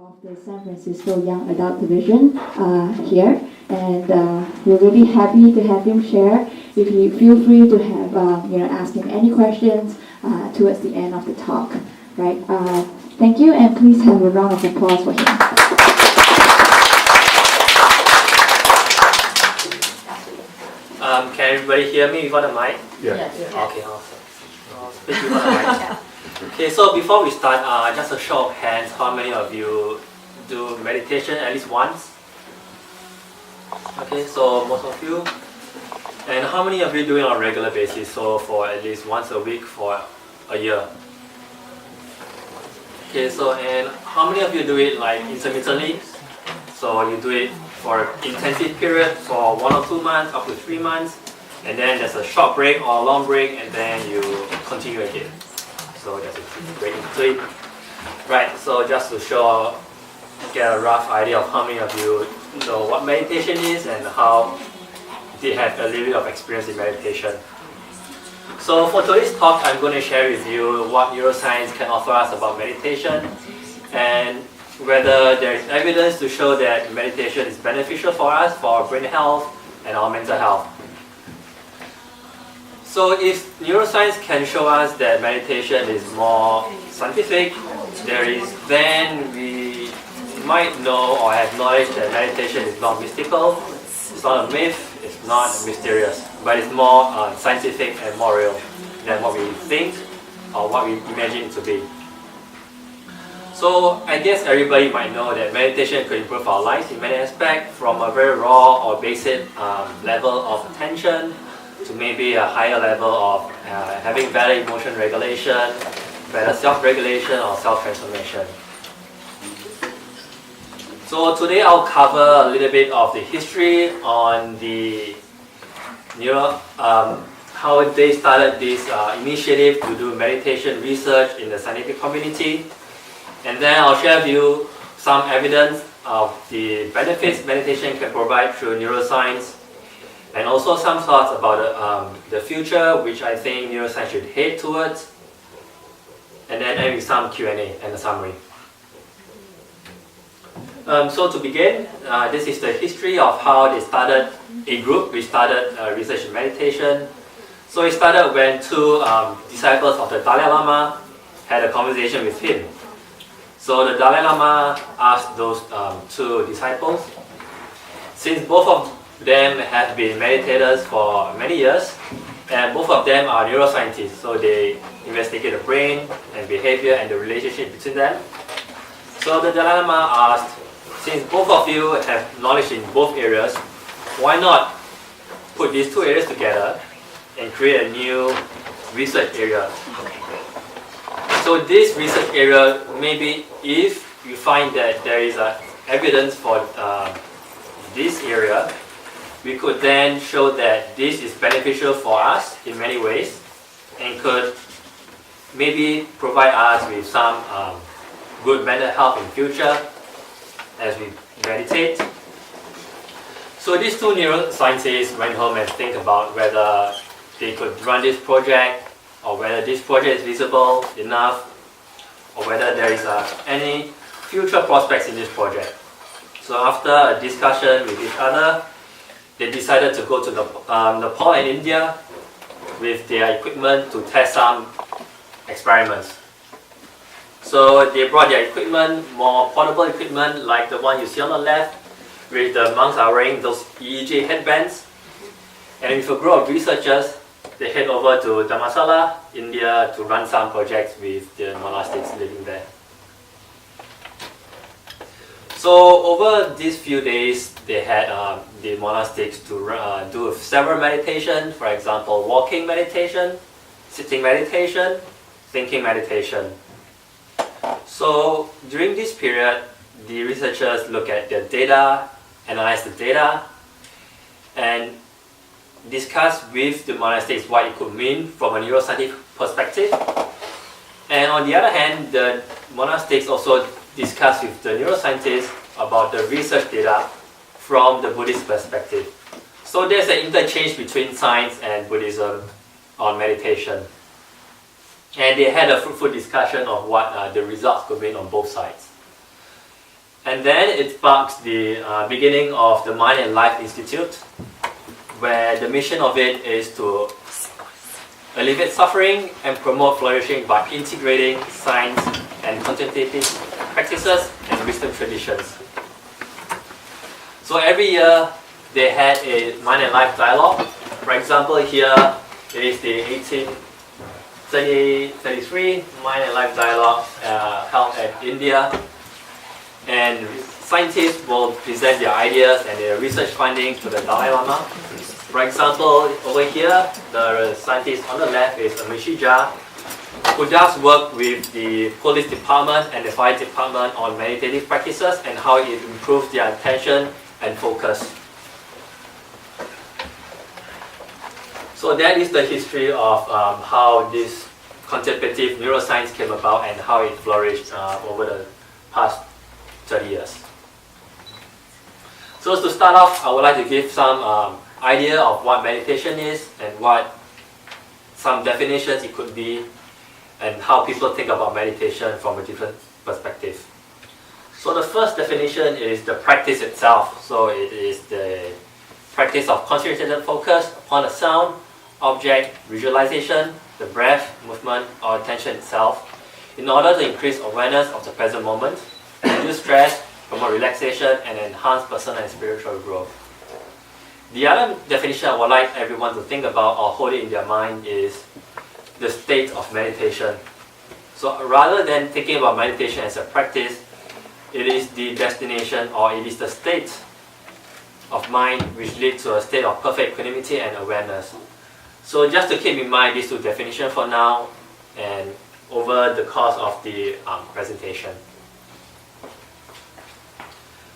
of the San Francisco Young Adult Division here, and we're really happy to have him share. If you feel free to have ask him any questions towards the end of the talk. Right? Thank you, and please have a round of applause for him. Can everybody hear me before the mic? Yeah. Okay, awesome. I'll speak before the mic. Okay, so before we start, just a show of hands, how many of you do meditation at least once? Okay, so most of you. And how many of you do it on a regular basis, so for at least once a week for a year? Okay, so and how many of you do it like intermittently? So you do it for an intensive period for 1 or 2 months, up to 3 months, and then there's a short break or a long break, and then you continue again. So that's a break into it. Right, so just to show, get a rough idea of how many of you know what meditation is and how they have a little bit of experience in meditation. So for today's talk, I'm going to share with you what neuroscience can offer us about meditation and whether there is evidence to show that meditation is beneficial for us, for our brain health and our mental health. So if neuroscience can show us that meditation is more scientific, then we might know or have knowledge that meditation is not mystical, it's not a myth, it's not mysterious, but it's more scientific and more real than what we think or what we imagine it to be. So I guess everybody might know that meditation could improve our lives in many aspects, from a very raw or basic level of attention to maybe a higher level of having better emotion regulation, better self-regulation or self-transformation. So today I'll cover a little bit of the history on the how they started this initiative to do meditation research in the scientific community. And then I'll share with you some evidence of the benefits meditation can provide through neuroscience, and also some thoughts about the future, which I think neuroscience should head towards, and then end with some Q&A and a summary. So to begin, this is the history of how they started a group. We started research in meditation. So it started when 2 disciples of the Dalai Lama had a conversation with him. So the Dalai Lama asked those 2 disciples, since both of them have been meditators for many years, and both of them are neuroscientists, so they investigate the brain and behavior and the relationship between them. So the Dalai Lama asked, since both of you have knowledge in both areas, why not put these 2 areas together and create a new research area? So this research area, maybe if you find that there is evidence for this area, we could then show that this is beneficial for us in many ways and could maybe provide us with some good mental health in future as we meditate. So these 2 neuroscientists went home and think about whether they could run this project, or whether this project is visible enough, or whether there is any future prospects in this project. So after a discussion with each other, they decided to go to Nepal and India with their equipment to test some experiments. So they brought their equipment, more portable equipment like the one you see on the left, where the monks are wearing those EEG headbands. And with a group of researchers, they head over to Dharamsala, India to run some projects with the monastics living there. So over these few days, they had the monastics to do several meditations, for example, walking meditation, sitting meditation, thinking meditation. So during this period, the researchers look at the data, analyze the data, and discuss with the monastics what it could mean from a neuroscientific perspective. And on the other hand, the monastics also discuss with the neuroscientists about the research data from the Buddhist perspective. So there's an interchange between science and Buddhism on meditation. And they had a fruitful discussion of what the results could mean on both sides. And then it sparks the beginning of the Mind and Life Institute, where the mission of it is to alleviate suffering and promote flourishing by integrating science and contemplative practices and wisdom traditions. So every year they had a Mind and Life dialogue. For example, here it is the 1833 Mind and Life dialogue held at India. And scientists will present their ideas and their research findings to the Dalai Lama. For example, over here, the scientist on the left is Mishija, who does work with the police department and the fire department on meditative practices and how it improves their attention and focus. So that is the history of how this contemplative neuroscience came about and how it flourished over the past 30 years. So to start off, I would like to give some idea of what meditation is and what some definitions it could be and how people think about meditation from a different perspective. So the first definition is the practice itself. So it is the practice of concentrated focus upon a sound, object, visualization, the breath, movement, or attention itself in order to increase awareness of the present moment, reduce stress, promote relaxation, and enhance personal and spiritual growth. The other definition I would like everyone to think about or hold it in their mind is the state of meditation. So rather than thinking about meditation as a practice, it is the destination or it is the state of mind which leads to a state of perfect equanimity and awareness. So just to keep in mind these two definitions for now and over the course of the presentation.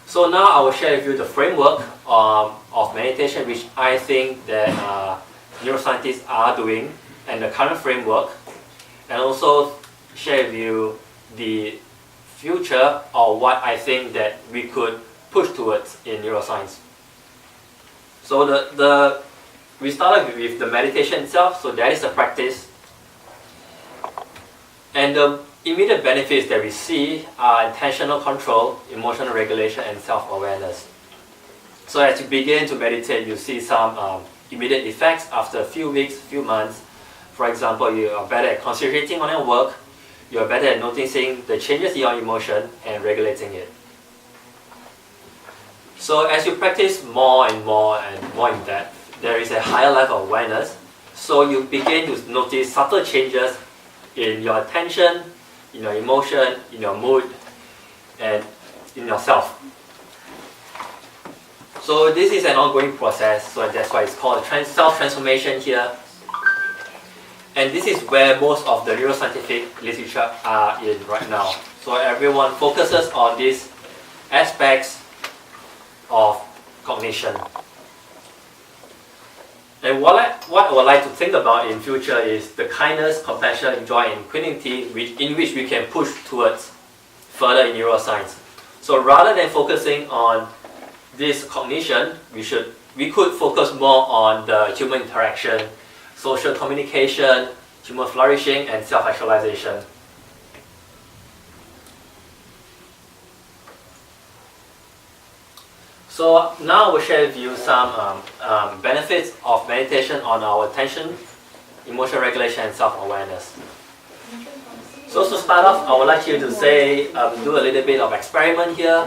So now I will share with you the framework of meditation which I think that neuroscientists are doing and the current framework, and also share with you the future or what I think that we could push towards in neuroscience. So we started with the meditation itself, so that is the practice. And the immediate benefits that we see are intentional control, emotional regulation, and self-awareness. So as you begin to meditate, you see some immediate effects after a few weeks, few months. For example, you are better at concentrating on your work, you are better at noticing the changes in your emotion and regulating it. So as you practice more and more in depth, there is a higher level of awareness. So you begin to notice subtle changes in your attention, in your emotion, in your mood, and in yourself. So this is an ongoing process, so that's why it's called self-transformation here. And this is where most of the neuroscientific literature are in right now. So everyone focuses on these aspects of cognition. And what I would like to think about in future is the kindness, compassion, joy, and equanimity in which we can push towards further in neuroscience. So rather than focusing on this cognition, we could focus more on the human interaction, social communication, human flourishing, and self-actualization. So now I will share with you some benefits of meditation on our attention, emotional regulation, and self-awareness. So to start off, I would like you to say, do a little bit of experiment here.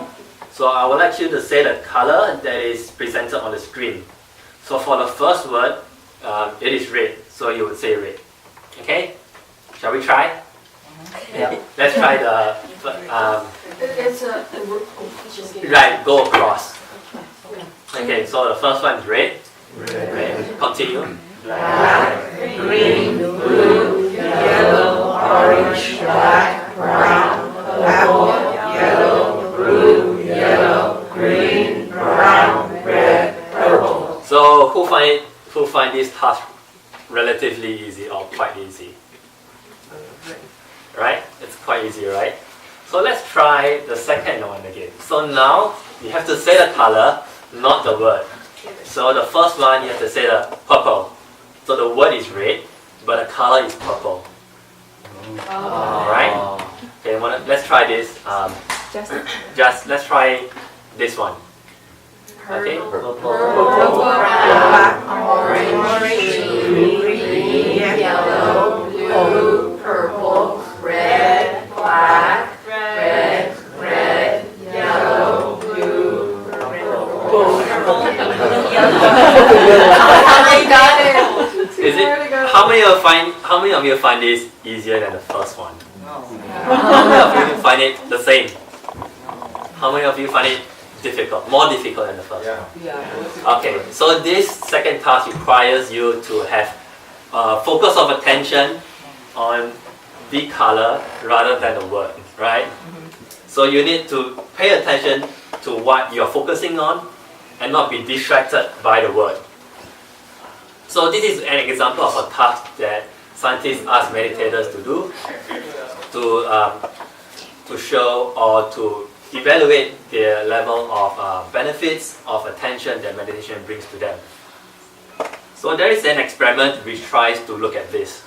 So I would like you to say the color that is presented on the screen. So for the first word, it is red, so you would say red. Okay? Shall we try? Yeah. Let's try the right, go across. Okay, so the first one is red. Red. Continue. Black, green, blue, yellow, orange, black, brown, purple, yellow, blue, yellow, green, brown, red, purple. So who find this task relatively easy or quite easy? Right? It's quite easy, right? So let's try the second one again. So now you have to say the color, not the word. So the first one you have to say the purple. So the word is red, but the color is purple. Alright? Okay, let's try this. Just let's try this one. Okay. Purple, black, orange, green, yellow, blue, purple, red, black, red, yellow, blue, purple. Got it. Is it? How many of you find this easier than the first one? How many of you find it the same? How many of you find it difficult, more difficult than the first one? Okay, so this second task requires you to have focus of attention on the color rather than the word, right? So you need to pay attention to what you're focusing on and not be distracted by the word. So this is an example of a task that scientists ask meditators to do to show or to evaluate the level of benefits of attention that meditation brings to them. So there is an experiment which tries to look at this.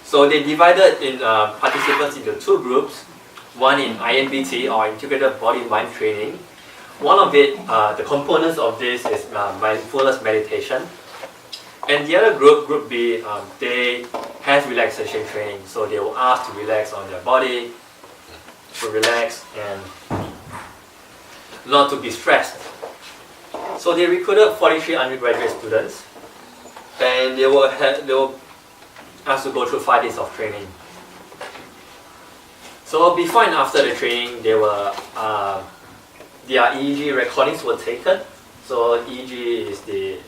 So they divided in participants into two groups, one in INBT or Integrated Body-Mind Training. One of it, the components of this is mindfulness meditation. And the other group, Group B, they have relaxation training. So they were asked to relax on their body, to relax and not to be stressed. So they recruited 43 undergraduate students and they were asked to go through 5 days of training. So before and after the training, their EEG recordings were taken. So EEG is the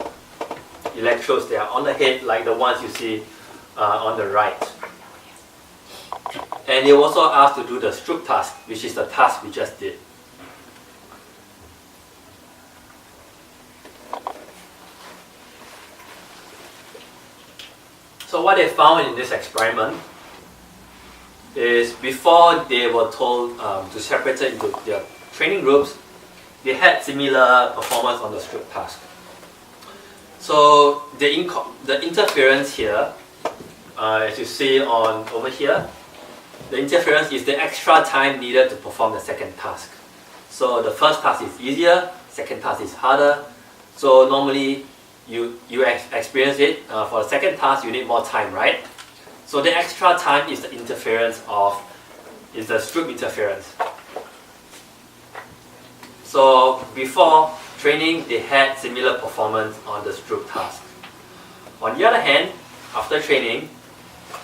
electrodes that are on the head like the ones you see on the right. And they were also asked to do the stroke task, which is the task we just did. So what they found in this experiment is before they were told to separate it into their training groups, they had similar performance on the stroke task. So the interference here, as you see over here, the interference is the extra time needed to perform the second task. So the first task is easier, second task is harder. So normally you experience it. For the second task you need more time, right? So the extra time is the stroke interference. So before training they had similar performance on the stroke task. On the other hand, after training,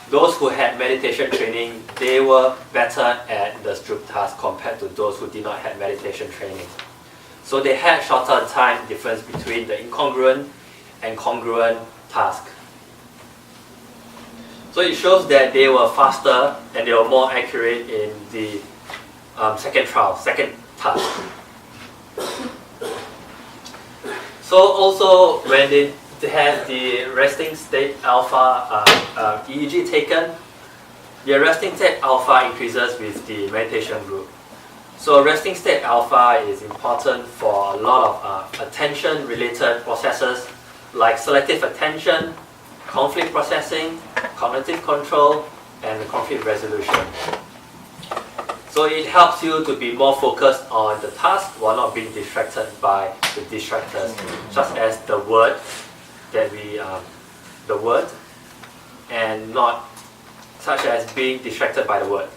those who had meditation training, they were better at the stroke task compared to those who did not have meditation training. So they had shorter time difference between the incongruent and congruent task. So it shows that they were faster and they were more accurate in the second task. So also when they had the resting state alpha EEG taken, the resting state alpha increases with the meditation group. So resting state alpha is important for a lot of attention related processes like selective attention, conflict processing, cognitive control, and conflict resolution. So it helps you to be more focused on the task while not being distracted by the distractors, such as the word and not such as being distracted by the word.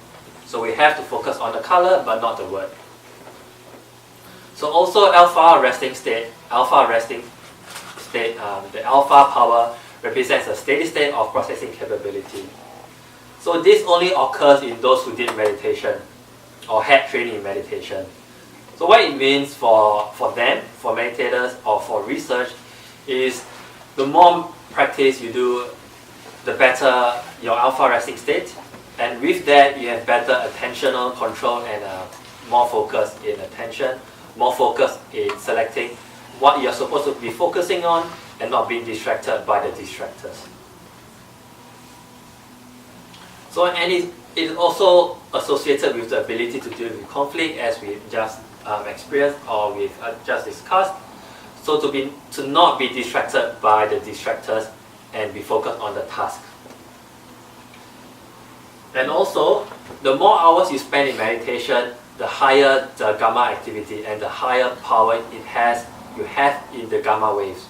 So we have to focus on the color but not the word. So also alpha resting state, the alpha power represents a steady state of processing capability. So this only occurs in those who did meditation or had training in meditation. So what it means for them, for meditators or for research, is the more practice you do, the better your alpha resting state, and with that you have better attentional control and more focus in attention, more focus in selecting what you're supposed to be focusing on and not being distracted by the distractors. So and it is also associated with the ability to deal with conflict, as we just experienced or we've just discussed. So to not be distracted by the distractors and be focused on the task. And also the more hours you spend in meditation, the higher the gamma activity and the higher power you have in the gamma waves.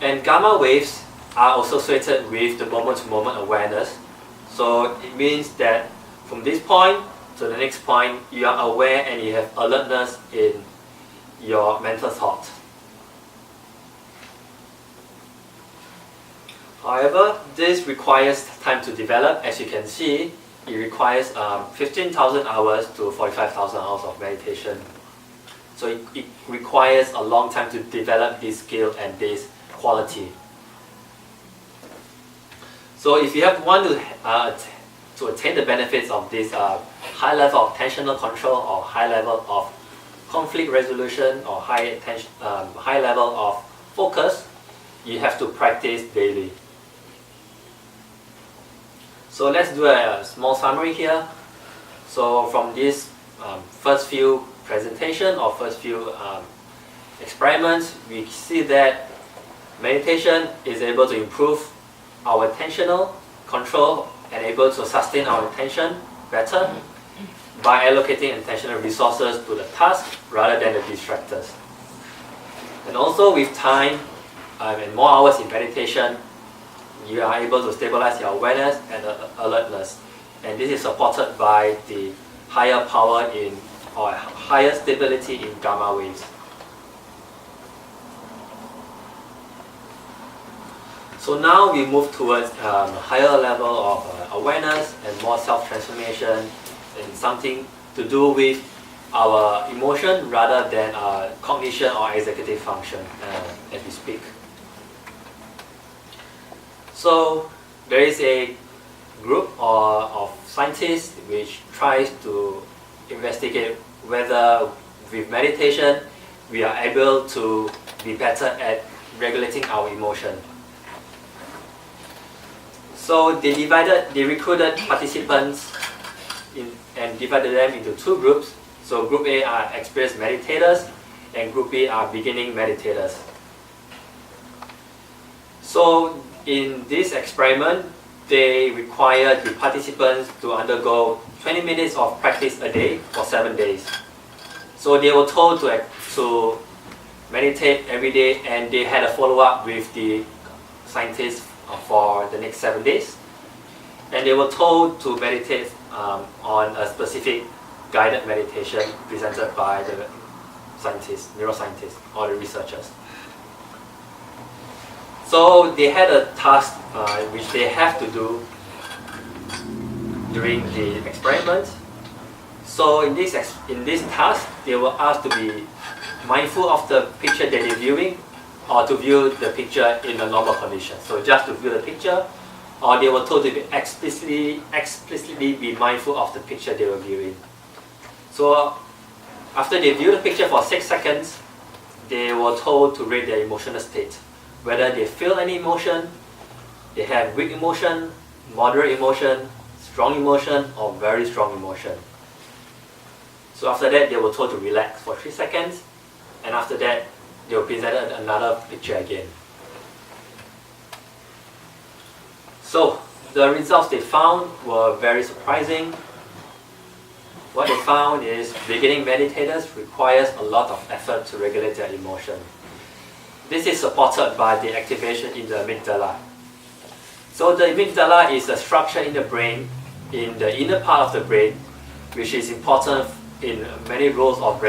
And gamma waves are associated with the moment-to-moment awareness. So it means that from this point to the next point, you are aware and you have alertness in your mental thought. However, this requires time to develop. As you can see, it requires 15,000 hours to 45,000 hours of meditation. So it requires a long time to develop this skill and this quality. So if you want to attain the benefits of this high level of tensional control or high level of conflict resolution or high level of focus, you have to practice daily. So let's do a small summary here. So from this first few presentation or first few experiments, we see that meditation is able to improve our attentional control and able to sustain our attention better by allocating attentional resources to the task rather than the distractors. And also with time and more hours in meditation, you are able to stabilize your awareness and alertness. And this is supported by the higher power in or higher stability in gamma waves. So now we move towards a higher level of awareness and more self-transformation and something to do with our emotion rather than cognition or executive function as we speak. So there is a group of scientists which tries to investigate whether with meditation we are able to be better at regulating our emotion. So they recruited participants and divided them into two groups. So group A are experienced meditators and group B are beginning meditators. So in this experiment, they required the participants to undergo 20 minutes of practice a day for 7 days. So they were told to meditate every day, and they had a follow-up with the scientists for the next 7 days. And they were told to meditate on a specific guided meditation presented by the scientists, neuroscientists, or the researchers. So they had a task which they have to do during the experiment. So in this task, they were asked to be mindful of the picture that they're viewing, or to view the picture in a normal condition. So just to view the picture, or they were told to be explicitly be mindful of the picture they were viewing. So after they view the picture for 6 seconds, they were told to rate their emotional state. Whether they feel any emotion, they have weak emotion, moderate emotion, strong emotion, or very strong emotion. So after that, they were told to relax for 3 seconds, and after that, they were presented another picture again. So the results they found were very surprising. What they found is beginning meditators requires a lot of effort to regulate their emotion. This is supported by the activation in the amygdala. So the amygdala is a structure in the brain, in the inner part of the brain, which is important in many roles of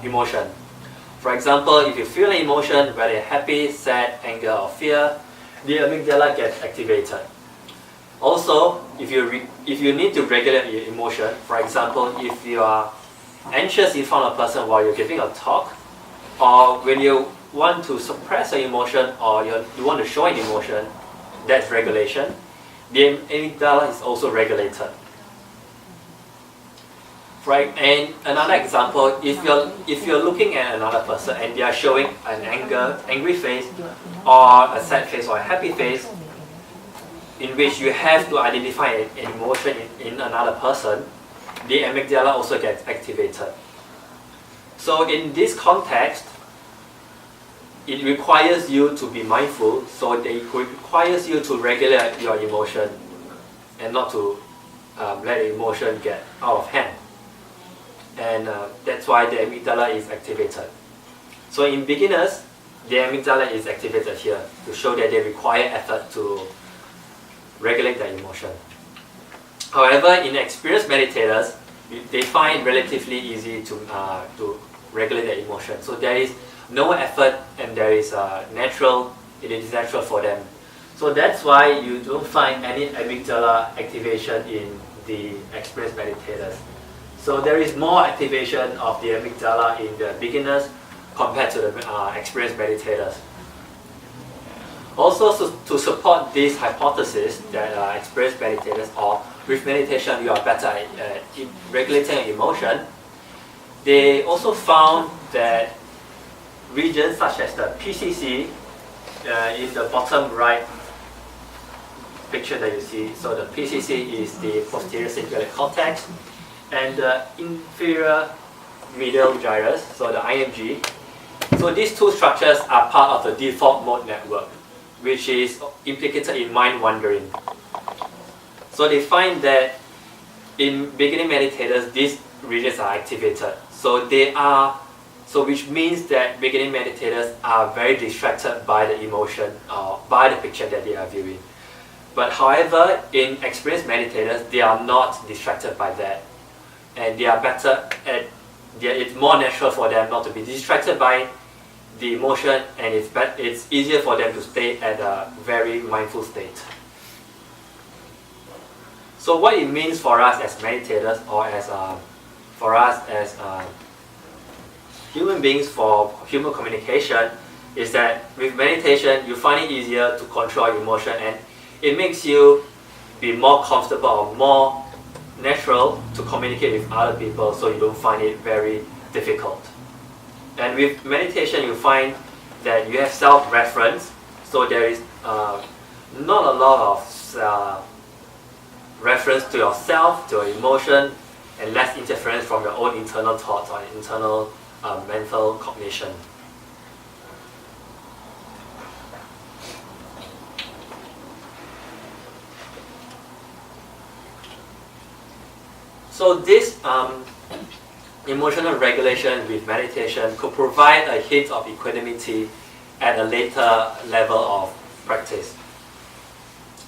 emotion. For example, if you feel an emotion, whether happy, sad, anger, or fear, the amygdala gets activated. Also, if you need to regulate your emotion, for example, if you are anxious in front of a person while you're giving a talk, or when you want to suppress an emotion or you want to show an emotion, that's regulation. The amygdala is also regulated. Right? And another example, if you're looking at another person and they are showing an angry face, or a sad face or a happy face, in which you have to identify an emotion in another person, the amygdala also gets activated. So in this context, it requires you to be mindful, so it requires you to regulate your emotion and not to let the emotion get out of hand. And that's why the amygdala is activated. So in beginners, the amygdala is activated here to show that they require effort to regulate their emotion. However, in experienced meditators, they find it relatively easy to regulate their emotion. So there is no effort, and it is natural for them. So that's why you don't find any amygdala activation in the experienced meditators. So there is more activation of the amygdala in the beginners compared to the experienced meditators. Also, to support this hypothesis that experienced meditators, or with meditation you are better at regulating emotion, they also found that regions such as the PCC in the bottom right picture that you see. So the PCC is the posterior cingulate cortex, and the inferior medial gyrus, so the IMG. So these two structures are part of the default mode network, which is implicated in mind wandering. So they find that in beginning meditators, these regions are activated. So which means that beginning meditators are very distracted by the emotion or by the picture that they are viewing. But however, in experienced meditators, they are not distracted by that. And they are better at, it's more natural for them not to be distracted by the emotion, and it's easier for them to stay at a very mindful state. So what it means for us as meditators, or as for us as human beings for human communication, is that with meditation you find it easier to control your emotion, and it makes you be more comfortable or more natural to communicate with other people, so you don't find it very difficult. And with meditation you find that you have self-reference, so there is not a lot of reference to yourself, to your emotion, and less interference from your own internal thoughts or internal mental cognition. So this emotional regulation with meditation could provide a hint of equanimity at a later level of practice.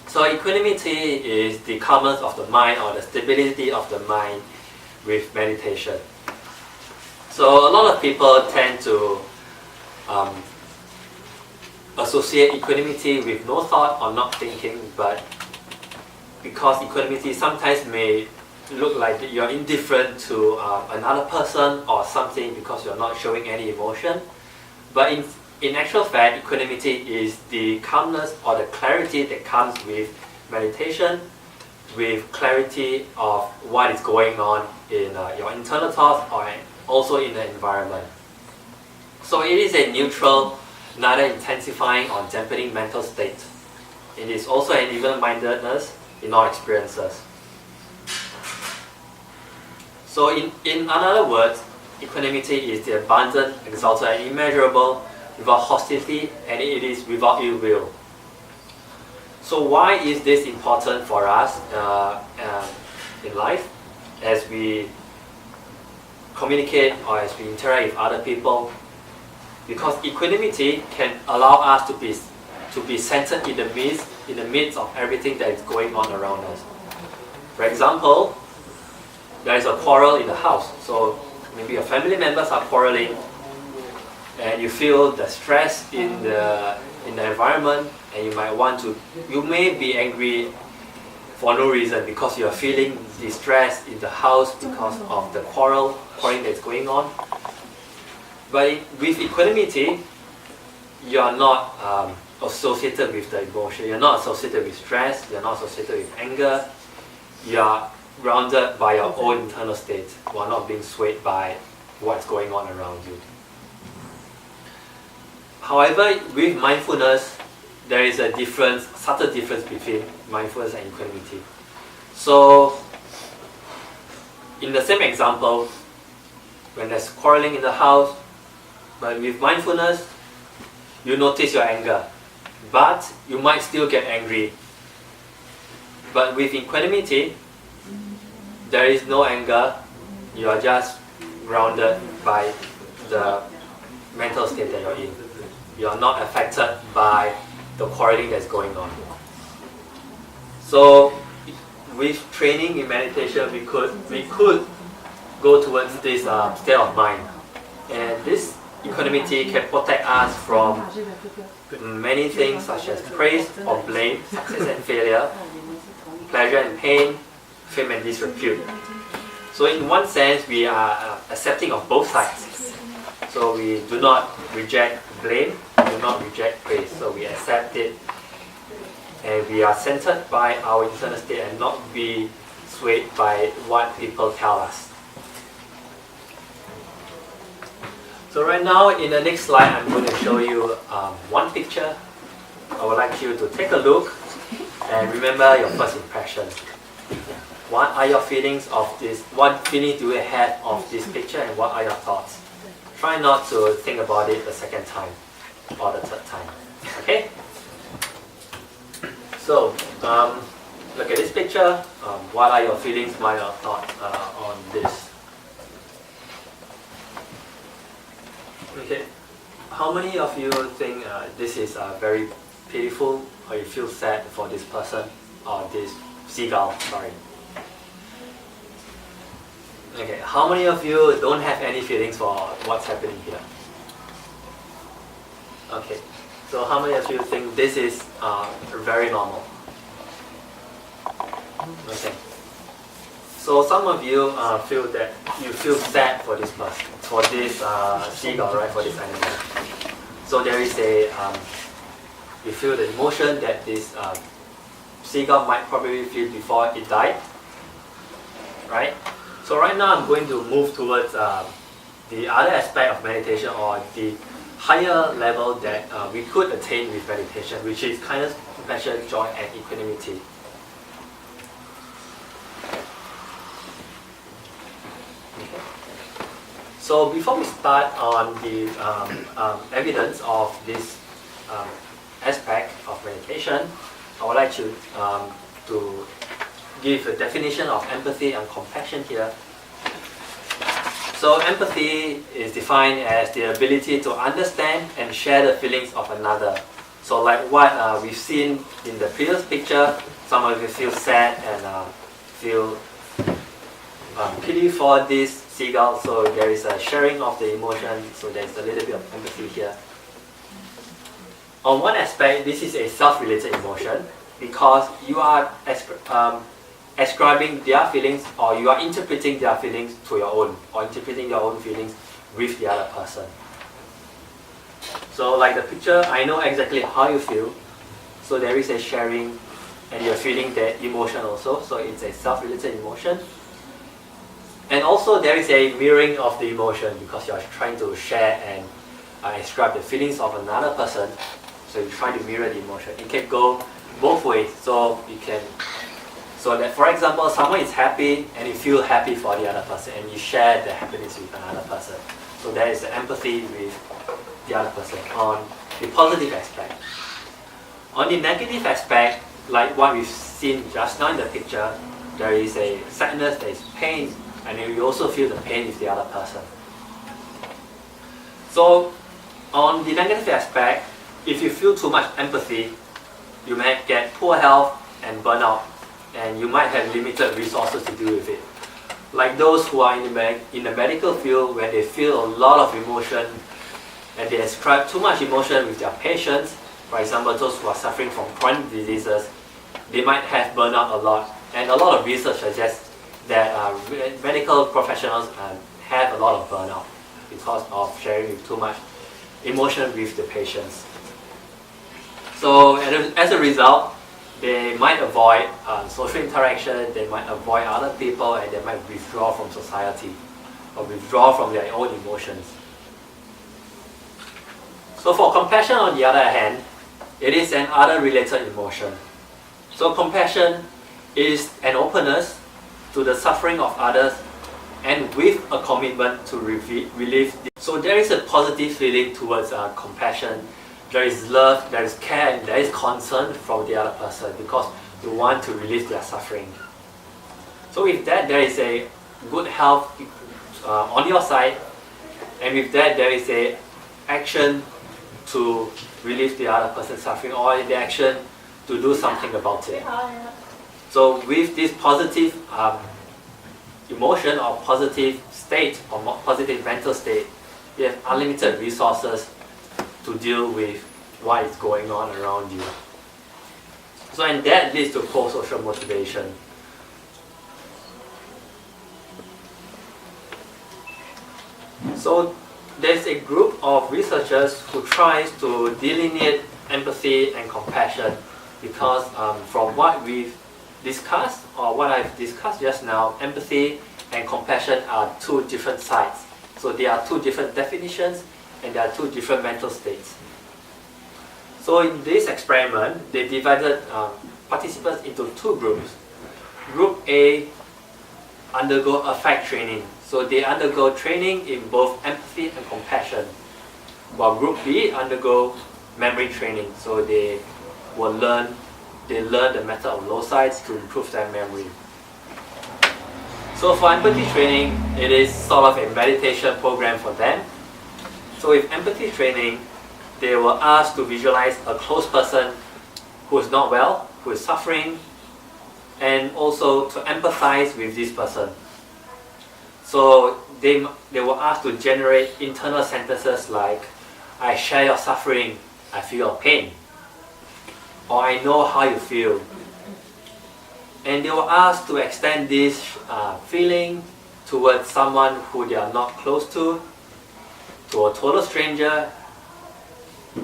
So equanimity is the calmness of the mind, or the stability of the mind with meditation. So a lot of people tend to associate equanimity with no thought or not thinking, but because equanimity sometimes may look like you're indifferent to another person or something because you're not showing any emotion. But in actual fact, equanimity is the calmness or the clarity that comes with meditation, with clarity of what is going on in your internal thoughts or also in the environment. So it is a neutral, neither intensifying or dampening mental state. It is also an even-mindedness in all experiences. So in other words, equanimity is the abundant, exalted, and immeasurable, without hostility, and it is without ill will. So why is this important for us in life as we communicate or as we interact with other people? Because equanimity can allow us to be centered in the midst of everything that is going on around us. For example, there is a quarrel in the house. So maybe your family members are quarreling, and you feel the stress in the environment, and you may be angry for no reason because you are feeling distress in the house because of the quarreling that's going on. But with equanimity, you are not associated with the emotion. You're not associated with stress. You're not associated with anger. You are grounded by your own internal state. You are not being swayed by what's going on around you. However, with mindfulness, there is a subtle difference between mindfulness and equanimity. So, in the same example, when there's quarreling in the house, but with mindfulness, you notice your anger, but you might still get angry. But with equanimity, there is no anger, you are just grounded by the mental state that you're in. You are not affected by the quarreling that's going on. So with training in meditation, we could go towards this state of mind. And this equanimity can protect us from many things such as praise or blame, success and failure, pleasure and pain, fame and disrepute. So in one sense, we are accepting of both sides. So we do not reject blame, we do not reject praise. So we accept it, and we are centered by our internal state and not be swayed by what people tell us. So right now, in the next slide, I'm going to show you one picture. I would like you to take a look and remember your first impression. What are your feelings of this? What feeling do you have of this picture, and what are your thoughts? Try not to think about it the second time or the third time. Okay? So, look at this picture. What are your feelings, what are your thoughts on this? Okay, how many of you think this is very pitiful, or you feel sad for this person, or this seagull, sorry. Okay, how many of you don't have any feelings for what's happening here? Okay, so how many of you think this is very normal? Okay. So some of you feel that you feel sad for this person, for this seagull, right? For this animal. So there is a you feel the emotion that this seagull might probably feel before it died, right? So right now I'm going to move towards the other aspect of meditation, or the higher level that we could attain with meditation, which is kindness, compassion, joy, and equanimity. So before we start on the evidence of this aspect of meditation, I would like to give a definition of empathy and compassion here. So empathy is defined as the ability to understand and share the feelings of another. So like what we've seen in the previous picture, some of you feel sad and feel pity for this seagull, so there is a sharing of the emotion, so there's a little bit of empathy here. On one aspect, this is a self-related emotion because you are ascribing their feelings, or you are interpreting their feelings to your own, or interpreting your own feelings with the other person. So like the picture, I know exactly how you feel, so there is a sharing and you're feeling that emotion also, so it's a self-related emotion. And also there is a mirroring of the emotion because you are trying to share and ascribe the feelings of another person. So you try to mirror the emotion. It can go both ways. So you can, so that for example, someone is happy and you feel happy for the other person and you share the happiness with another person. So there is empathy with the other person on the positive aspect. On the negative aspect, like what we've seen just now in the picture, there is a sadness, there is pain, and you also feel the pain with the other person. So on the negative aspect, if you feel too much empathy, you might get poor health and burnout, and you might have limited resources to deal with it. Like those who are in the medical field, where they feel a lot of emotion and they ascribe too much emotion with their patients. For example, those who are suffering from chronic diseases, they might have burnout a lot. And a lot of research suggests that medical professionals have a lot of burnout because of sharing with too much emotion with the patients. So as a result, they might avoid social interaction, they might avoid other people, and they might withdraw from society or withdraw from their own emotions. So for compassion, on the other hand, it is an other related emotion. So compassion is an openness to the suffering of others and with a commitment to relieve. So there is a positive feeling towards compassion. There is love, there is care, and there is concern from the other person because you want to relieve their suffering. So with that, there is a good health on your side, and with that, there is a action to relieve the other person's suffering, or the action to do something about it. So with this positive emotion or positive state or positive mental state, you have unlimited resources to deal with what is going on around you. So and that leads to pro-social motivation. So there's a group of researchers who tries to delineate empathy and compassion, because from what we've discussed, or what I've discussed just now, empathy and compassion are two different sides. So there are two different definitions, and there are two different mental states. So in this experiment, they divided participants into two groups. Group A undergo affect training. So they undergo training in both empathy and compassion, while Group B undergo memory training. So they learn the method of loci to improve their memory. So for empathy training, it is sort of a meditation program for them. So with empathy training, they were asked to visualize a close person who is not well, who is suffering, and also to empathize with this person. So they were asked to generate internal sentences like, I share your suffering, I feel your pain, or I know how you feel. And they were asked to extend this feeling towards someone who they are not close to a total stranger,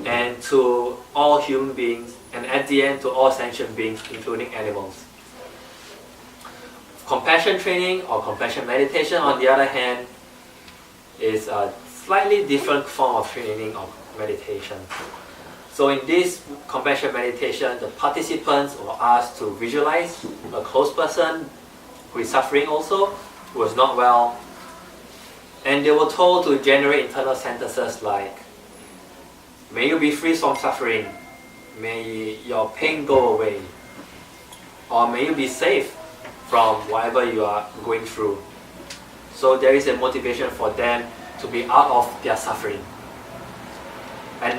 and to all human beings, and at the end to all sentient beings, including animals. Compassion training or compassion meditation, on the other hand, is a slightly different form of training or meditation. So in this compassion meditation, the participants were asked to visualize a close person who is suffering also, who is not well, and they were told to generate internal sentences like, may you be free from suffering, may your pain go away, or may you be safe from whatever you are going through. So there is a motivation for them to be out of their suffering. And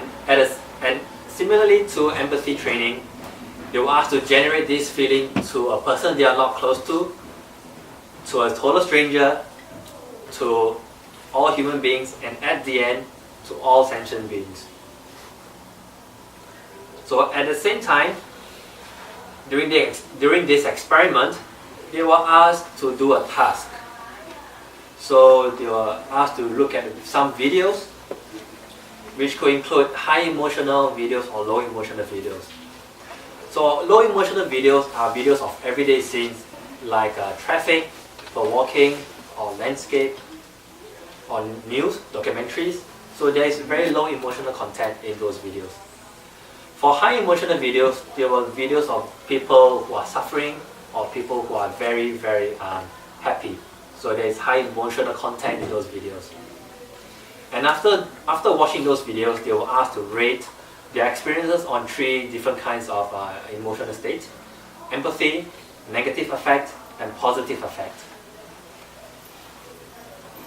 similarly to empathy training, they were asked to generate this feeling to a person they are not close to a total stranger, to all human beings, and at the end, to all sentient beings. So at the same time, during this experiment, they were asked to do a task. So they were asked to look at some videos, which could include high emotional videos or low emotional videos. So low emotional videos are videos of everyday scenes like traffic, for walking, or landscape, or news, documentaries. So there is very low emotional content in those videos. For high emotional videos, there were videos of people who are suffering or people who are very, very happy. So there is high emotional content in those videos. And after watching those videos, they were asked to rate their experiences on 3 different kinds of emotional states: empathy, negative affect, and positive affect.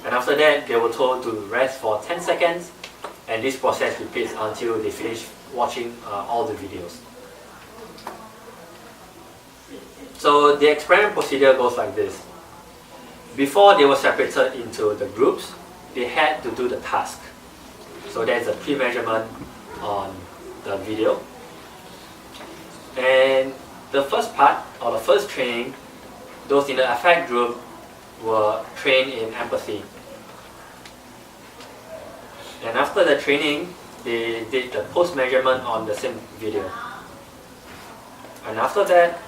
And after that, they were told to rest for 10 seconds, and this process repeats until they finish watching all the videos. So the experiment procedure goes like this. Before they were separated into the groups, they had to do the task. So there's a pre-measurement on the video. And the first part, or the first training, those in the affect group were trained in empathy. And after the training, they did the post-measurement on the same video. And after that,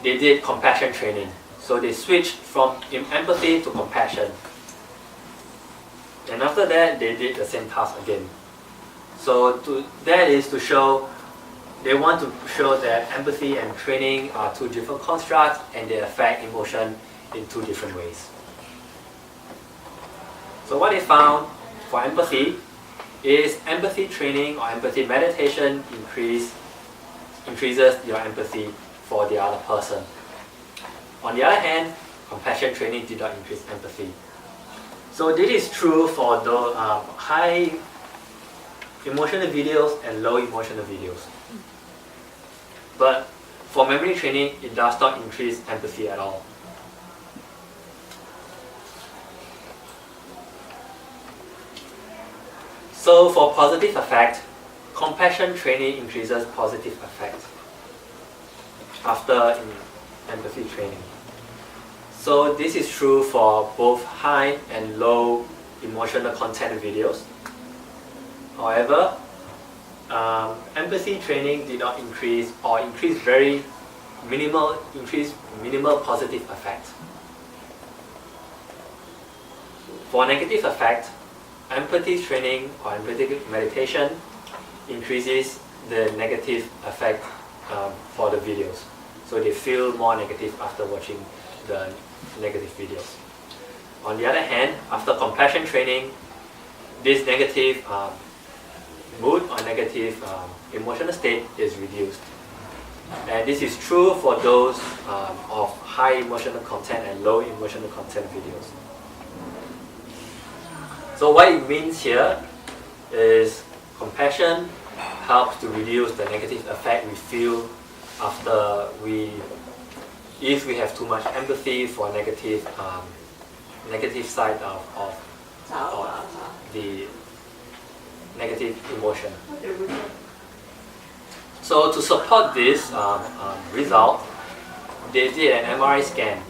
they did compassion training. So they switched from empathy to compassion. And after that, they did the same task again. So that is to show, they want to show that empathy and training are 2 different constructs, and they affect emotion in 2 different ways. So what they found for empathy is empathy training or empathy meditation increases your empathy for the other person. On the other hand, compassion training did not increase empathy. So this is true for the high emotional videos and low emotional videos. But for memory training, it does not increase empathy at all. So for positive effect, compassion training increases positive effect after empathy training. So this is true for both high and low emotional content videos. However, empathy training did not increase or increase minimal positive effect. For negative effect, empathy training or empathic meditation increases the negative effect for the videos. So they feel more negative after watching the negative videos. On the other hand, after compassion training, this negative mood or negative emotional state is reduced. And this is true for those of high emotional content and low emotional content videos. So what it means here is compassion helps to reduce the negative effect we feel after if we have too much empathy for negative side of the negative emotion. So to support this result, they did an MRI scan.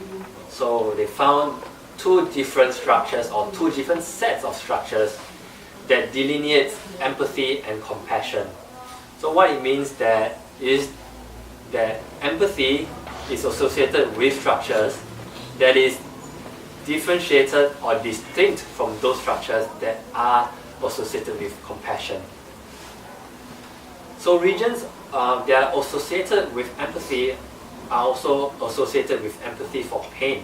So they found two different structures or two different sets of structures that delineate empathy and compassion. So what it means is that empathy is associated with structures that is differentiated or distinct from those structures that are associated with compassion. So regions that are associated with empathy are also associated with empathy for pain,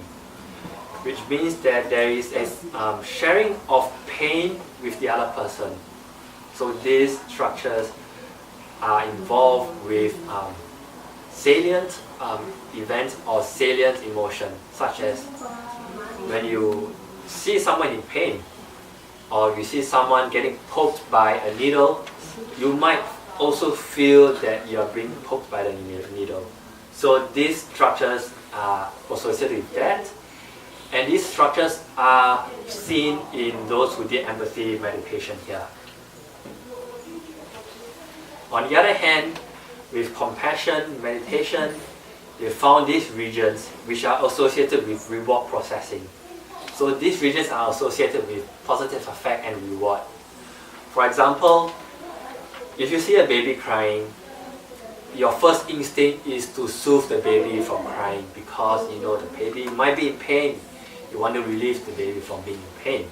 which means that there is a sharing of pain with the other person. So these structures are involved with salient events or salient emotion, such as when you see someone in pain or you see someone getting poked by a needle, you might also feel that you are being poked by the needle. So these structures are associated with that, and these structures are seen in those who did empathy meditation here. On the other hand, with compassion meditation, they found these regions which are associated with reward processing. So these regions are associated with positive affect and reward. For example, if you see a baby crying, your first instinct is to soothe the baby from crying because you know the baby might be in pain. You want to relieve the baby from being in pain.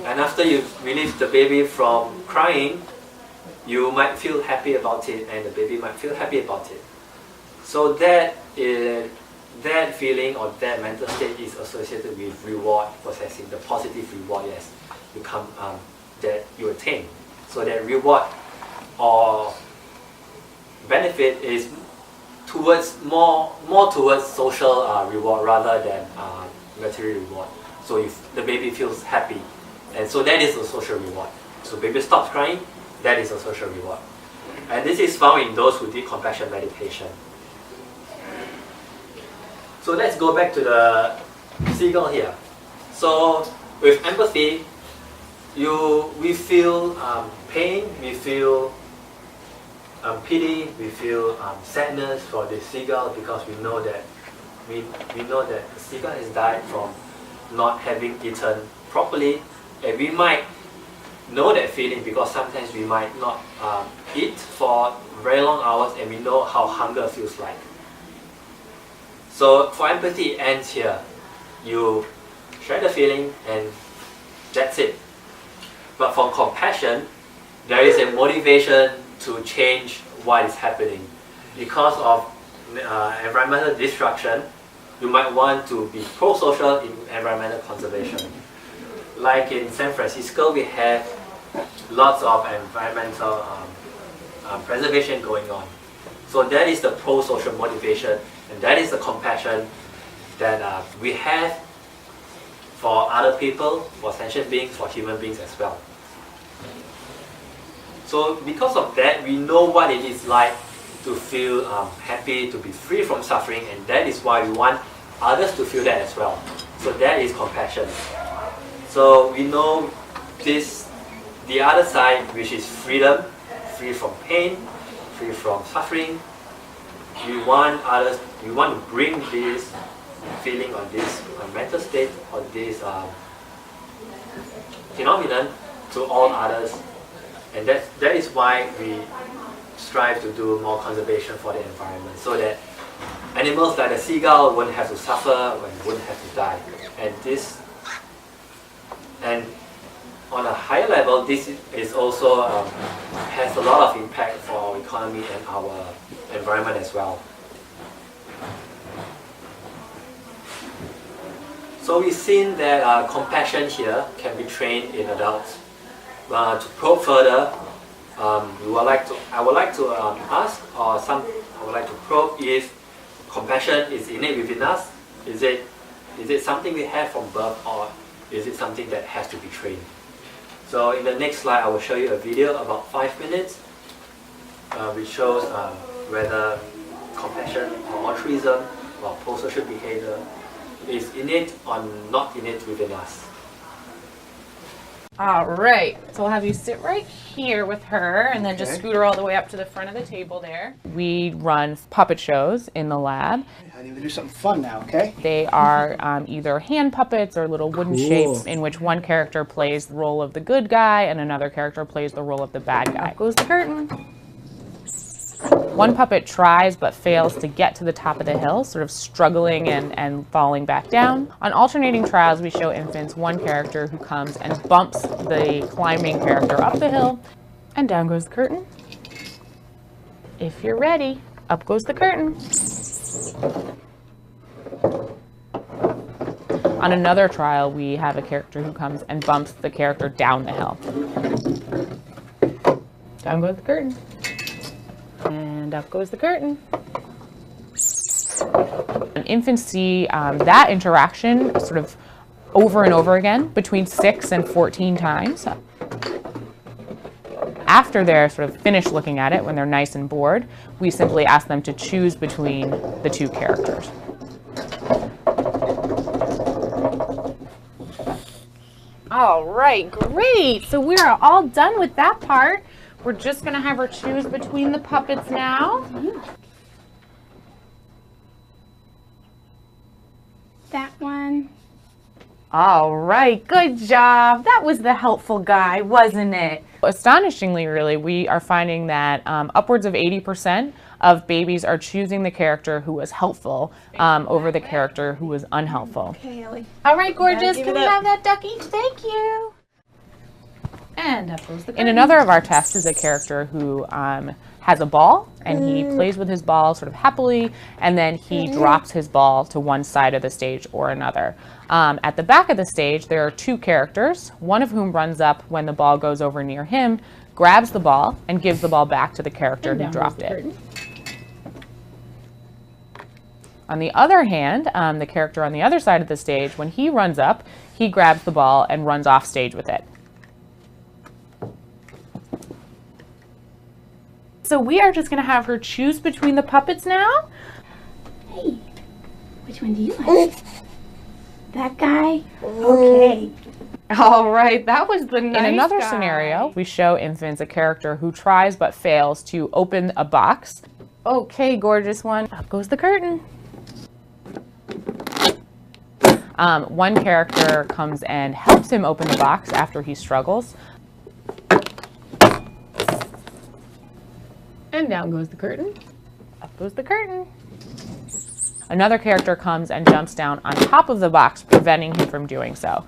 And after you relieve the baby from crying, you might feel happy about it and the baby might feel happy about it. So that feeling or that mental state is associated with reward processing, the positive reward that you attain. So that reward or benefit is towards more towards social reward rather than material reward. So if the baby feels happy, and so that is a social reward. So baby stops crying, that is a social reward. And this is found in those who did compassion meditation. So let's go back to the seagull here. So with empathy, we feel pain, we feel pity, we feel sadness for the seagull because we know that the seagull has died from not having eaten properly, and we might know that feeling because sometimes we might not eat for very long hours and we know how hunger feels like. So for empathy, it ends here. You share the feeling and that's it. But for compassion, there is a motivation to change what is happening. Because of environmental destruction, you might want to be pro-social in environmental conservation. Like in San Francisco, we have lots of environmental preservation going on. So that is the pro-social motivation, and that is the compassion that we have for other people, for sentient beings, for human beings as well. So because of that, we know what it is like to feel happy, to be free from suffering, and that is why we want others to feel that as well. So that is compassion. So we know this, the other side, which is freedom, free from pain, free from suffering. We want others, we want to bring this feeling or this mental state or this phenomenon to all others. And that is why we strive to do more conservation for the environment, so that animals like the seagull won't have to suffer and won't have to die. And on a higher level, this is also has a lot of impact for our economy and our environment as well. So we've seen that compassion here can be trained in adults. To probe further, I would like to ask, or I would like to probe if compassion is innate within us. Is it something we have from birth, or is it something that has to be trained? So in the next slide, I will show you a video about 5 minutes, which shows whether compassion or altruism or pro-social behavior is innate or not innate within us. All right, so we'll have you sit right here with her and then just scoot her all the way up to the front of the table there. We run puppet shows in the lab. I need to do something fun now, okay? They are either hand puppets or little wooden shapes in which one character plays the role of the good guy and another character plays the role of the bad guy. Up goes the curtain. One puppet tries but fails to get to the top of the hill, sort of struggling and falling back down. On alternating trials, we show infants one character who comes and bumps the climbing character up the hill, and down goes the curtain. If you're ready, up goes the curtain. On another trial, we have a character who comes and bumps the character down the hill. Down goes the curtain. And up goes the curtain. Infants see that interaction sort of over and over again between 6 and 14 times. After they're sort of finished looking at it, when they're nice and bored, we simply ask them to choose between the two characters. All right, great. So we are all done with that part. We're just going to have her choose between the puppets now. That one. All right, good job. That was the helpful guy, wasn't it? Astonishingly, really, we are finding that upwards of 80% of babies are choosing the character who was helpful over the character who was unhelpful. Okay, Ellie. All right, gorgeous. Can we have that ducky? Thank you. And up goes the curtain. In another of our tests is a character who has a ball, and he plays with his ball sort of happily, and then he drops his ball to one side of the stage or another. At the back of the stage, there are two characters, one of whom runs up when the ball goes over near him, grabs the ball, and gives the ball back to the character who dropped it. On the other hand, the character on the other side of the stage, when he runs up, he grabs the ball and runs off stage with it. So we are just going to have her choose between the puppets now. Hey, which one do you like? That guy? Okay. All right, that was the nice In another guy. scenario, we show infants a character who tries but fails to open a box. Okay, gorgeous one. Up goes the curtain. One character comes and helps him open the box after he struggles. And down goes the curtain. Up goes the curtain. Another character comes and jumps down on top of the box, preventing him from doing so.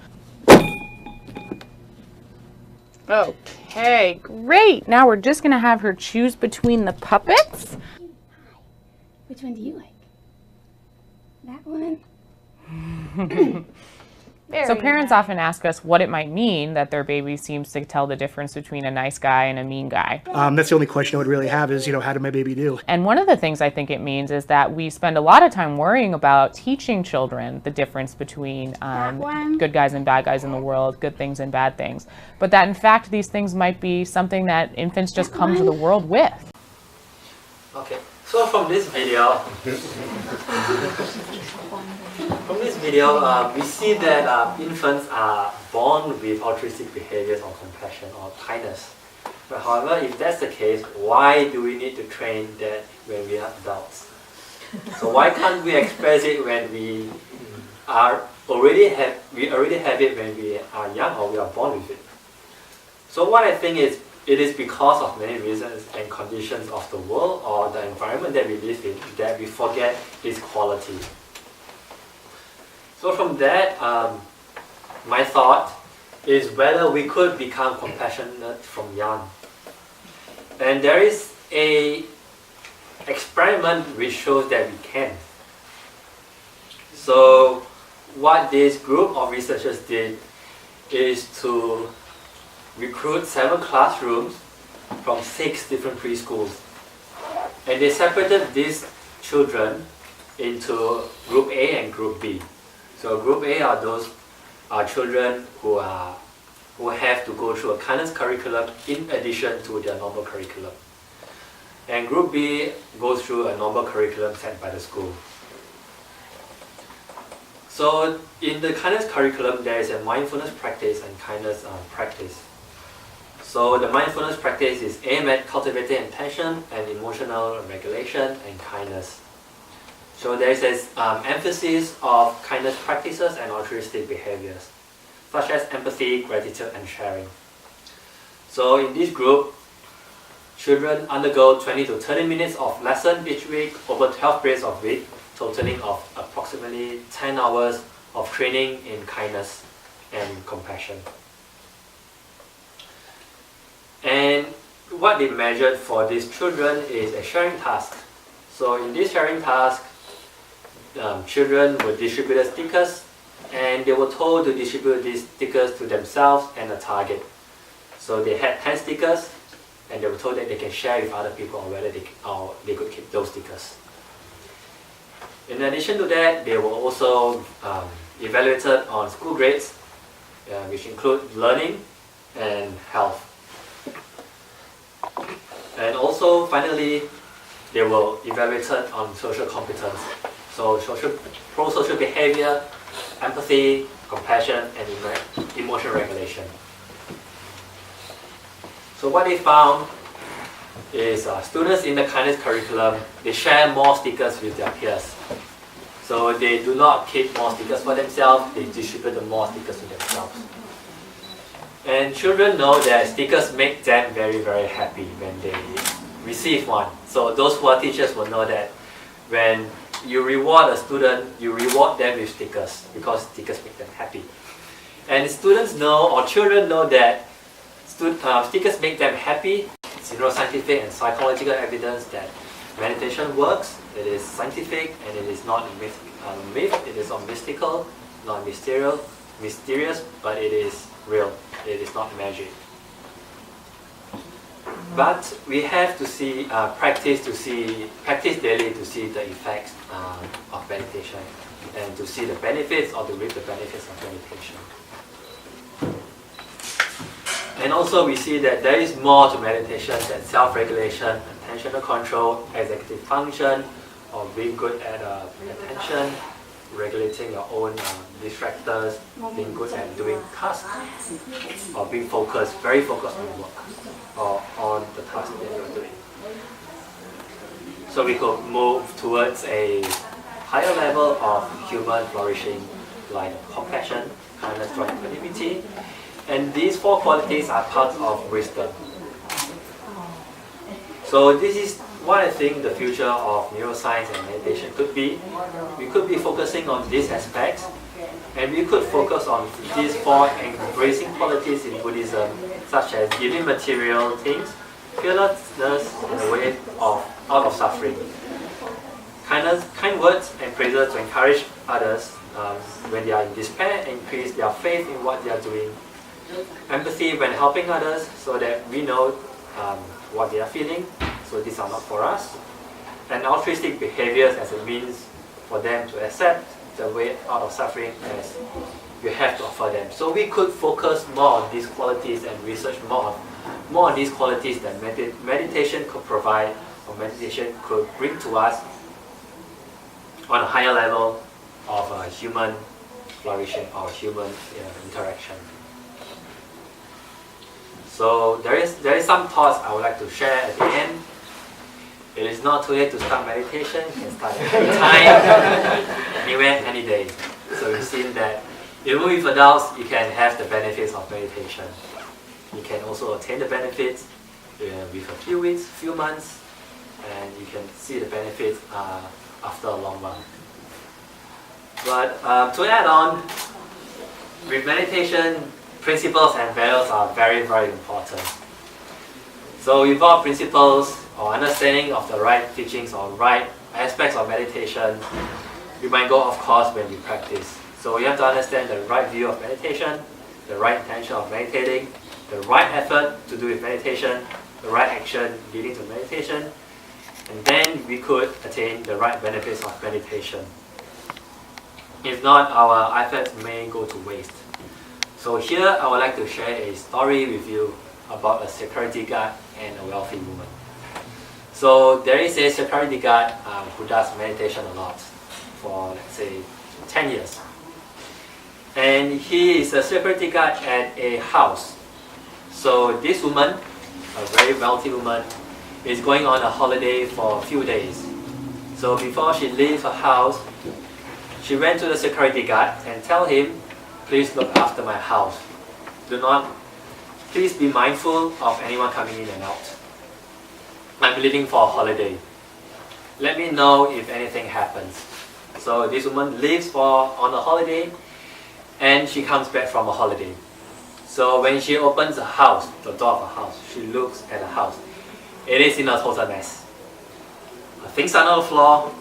Okay, great. Now we're just going to have her choose between the puppets. Which one do you like? That one? So parents often ask us what it might mean that their baby seems to tell the difference between a nice guy and a mean guy. That's the only question I would really have is, how did my baby do? And one of the things I think it means is that we spend a lot of time worrying about teaching children the difference between good guys and bad guys in the world, good things and bad things. But that in fact these things might be something that infants just come to the world with. Okay, so from this video, we see that infants are born with altruistic behaviors or compassion or kindness. But however, if that's the case, why do we need to train that when we are adults? So why can't we express it when we already have it when we are young or we are born with it? So what I think is it is because of many reasons and conditions of the world or the environment that we live in that we forget its quality. So from that, my thought is whether we could become compassionate from young. And there is an experiment which shows that we can. So what this group of researchers did is to recruit 7 classrooms from 6 different preschools. And they separated these children into Group A and Group B. So Group A are those children who have to go through a kindness curriculum in addition to their normal curriculum. And Group B goes through a normal curriculum set by the school. So in the kindness curriculum, there is a mindfulness practice and kindness practice. So the mindfulness practice is aimed at cultivating attention and emotional regulation and kindness. So there is this emphasis of kindness practices and altruistic behaviors, such as empathy, gratitude, and sharing. So in this group, children undergo 20 to 30 minutes of lesson each week over 12 periods of week, totaling of approximately 10 hours of training in kindness and compassion. And what they measured for these children is a sharing task. So in this sharing task, children were distributed stickers, and they were told to distribute these stickers to themselves and a target. So they had 10 stickers, and they were told that they can share with other people or whether they could keep those stickers. In addition to that, they were also evaluated on school grades, which include learning and health. And also, finally, they were evaluated on social competence. So pro-social behavior, empathy, compassion, and emotion regulation. So what they found is students in the kindness curriculum, they share more stickers with their peers. So they do not keep more stickers for themselves, they distribute more stickers to themselves. And children know that stickers make them very, very happy when they receive one. So those who are teachers will know that when you reward a student, you reward them with stickers because stickers make them happy. And students know, or children know that stickers make them happy. It's neuroscientific and psychological evidence that meditation works. It is scientific and it is not a myth. It is not mystical, not mysterious, but it is real. It is not magic. But we have to see practice daily to see the effects of meditation and to see the benefits or to reap the benefits of meditation. And also we see that there is more to meditation than self-regulation, attentional control, executive function, or being good at paying attention, regulating your own distractors, being good at doing tasks, or being focused, very focused on work or on the task that you're doing. So we could move towards a higher level of human flourishing like compassion, kindness, joy, and equanimity. And these 4 qualities are part of wisdom. So this is what I think the future of neuroscience and meditation could be. We could be focusing on these aspects, and we could focus on these 4 embracing qualities in Buddhism, such as giving material things, fearlessness in a way out of suffering, kindness, kind words and praises to encourage others when they are in despair, increase their faith in what they are doing. Empathy when helping others, so that we know what they are feeling, so these are not for us. And altruistic behaviors as a means for them to accept the way out of suffering as you have to offer them. So we could focus more on these qualities and research more on these qualities that meditation could provide, or meditation could bring to us on a higher level of human flourishing or human interaction. So there is some thoughts I would like to share at the end. It is not too late to start meditation. You can start at any time, anywhere, any day. So we've seen that even with adults, you can have the benefits of meditation. You can also attain the benefits with a few weeks, few months, and you can see the benefits after a long run. But to add on, with meditation, principles and values are very, very important. So without principles or understanding of the right teachings or right aspects of meditation, you might go off course when you practice. So you have to understand the right view of meditation, the right intention of meditating, the right effort to do with meditation, the right action leading to meditation, and then we could attain the right benefits of meditation. If not, our efforts may go to waste. So here I would like to share a story with you about a security guard and a wealthy woman. So there is a security guard who does meditation a lot for, let's say, 10 years. And he is a security guard at a house. So this woman, a very wealthy woman, is going on a holiday for a few days. So before she leaves her house, she went to the security guard and tell him, please look after my house. Please be mindful of anyone coming in and out. I'm leaving for a holiday. Let me know if anything happens. So this woman leaves on a holiday, and she comes back from a holiday. So when she opens the house, the door of her house, she looks at the house. It is in a total mess. Her things are on the floor.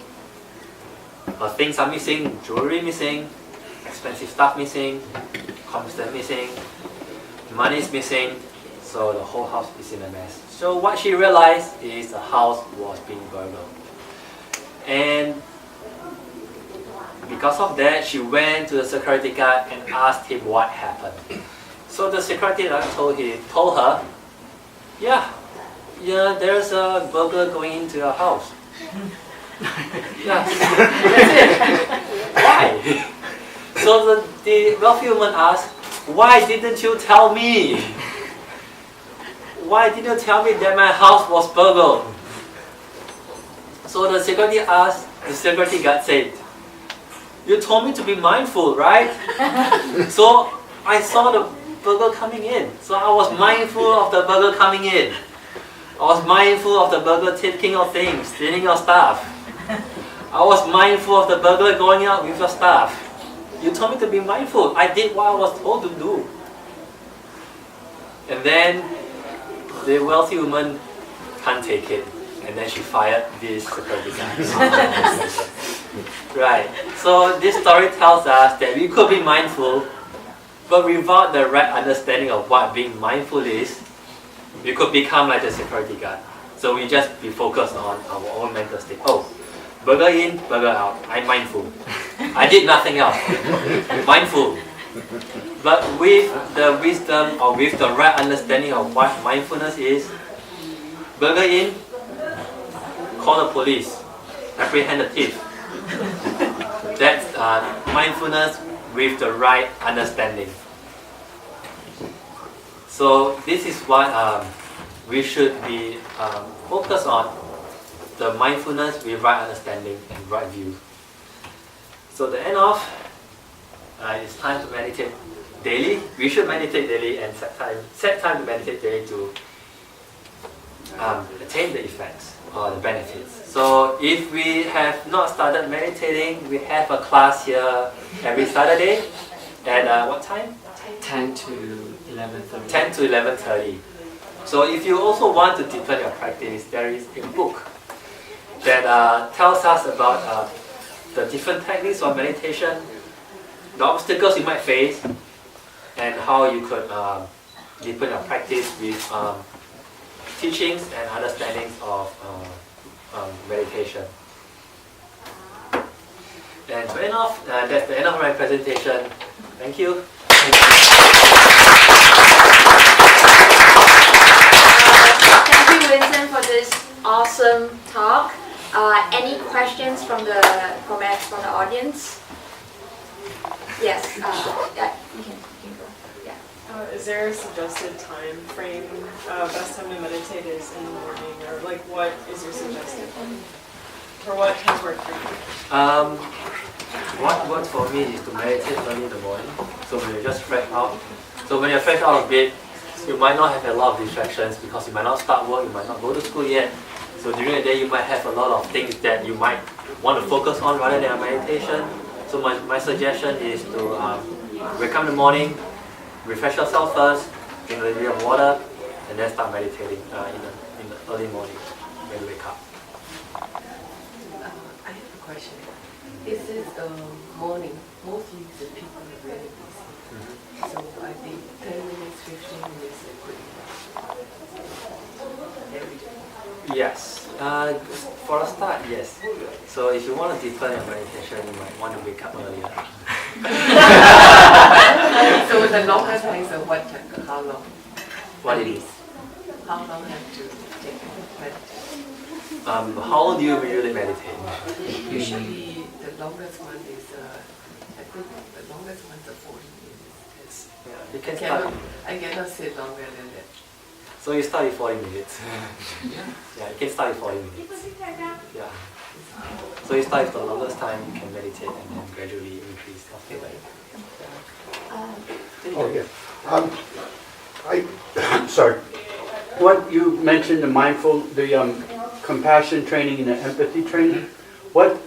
Her things are missing, jewelry missing, expensive stuff missing, computer missing, money is missing, so the whole house is in a mess. So what she realized is the house was being burgled. And because of that, she went to the security guard and asked him what happened. So the security guard told her, yeah, there's a burglar going into your house. Yeah, that's it. Why? So the wealthy woman asked, why didn't you tell me? Why didn't you tell me that my house was burgled? So the security guard said, you told me to be mindful, right? So I saw the burglar coming in. So I was mindful of the burglar coming in. I was mindful of the burglar taking your things, stealing your stuff. I was mindful of the burglar going out with your stuff. You told me to be mindful. I did what I was told to do. And then the wealthy woman can't take it. And then she fired this security guard. Right. So this story tells us that we could be mindful, but without the right understanding of what being mindful is, we could become like the security guard. So we just be focused on our own mental state. Oh, burger in, burger out. I'm mindful. I did nothing else. Mindful. But with the wisdom or with the right understanding of what mindfulness is, burger in, call the police, apprehend the thief. That's mindfulness with the right understanding. So this is what we should be focused on, the mindfulness with right understanding and right view. So the end of, it's time to meditate daily. We should meditate daily and set time to meditate daily to attain the effects or the benefits. So if we have not started meditating, we have a class here every Saturday at what time? 10 to 11:30. 10 to 11:30. So if you also want to deepen your practice, there is a book that tells us about the different techniques of meditation, the obstacles you might face, and how you could deepen your practice with teachings and understandings of meditation. And to end off, that's the end of my presentation. Thank you. Thank you, Winson, for this awesome talk. Any questions from the audience? Yes. Yeah, you can go. Yeah. Is there a suggested time frame? Best time to meditate is in the morning, or like what is your suggested one? Or what has worked for you? What works for me is to meditate early in the morning. So when you're just fresh out. So when you're fresh out of bed, you might not have a lot of distractions because you might not start work, you might not go to school yet. So during the day you might have a lot of things that you might want to focus on rather than a meditation. So my suggestion is to wake up in the morning, refresh yourself first, drink a little bit of water, and then start meditating in the early morning when you wake up. I have a question. This is the morning. Mostly the people are very busy. So I think 10 minutes, 15 minutes is good enough. Every day. Yes. For a start, yes. So if you want to deepen your meditation, you might want to wake up earlier. So the longer time, so what time? How long? What it is? How long have to take meditation? How do you usually meditate? Usually the longest one is, I think the longest one is 40 minutes. Yeah, you can start. I cannot sit longer than that. So you start with 40 minutes. Yeah, you can start with 40 minutes. Yeah. So you start with the longest time you can meditate and then gradually increase after that. Oh, yeah. Sorry. What you mentioned the compassion training and the empathy training. What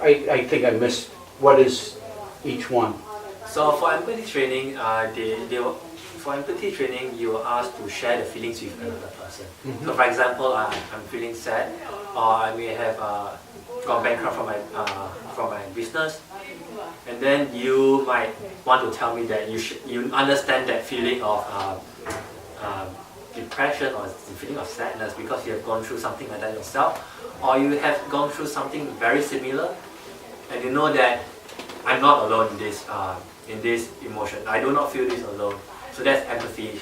I think I missed. What is each one? So for empathy training, for empathy training, you are asked to share the feelings with another person. So for example, I'm feeling sad, or I may have gone bankrupt from my business, and then you might want to tell me that you understand that feeling of depression or the feeling of sadness because you have gone through something like that yourself, or you have gone through something very similar, and you know that I'm not alone in this emotion. I do not feel this alone. So that's empathy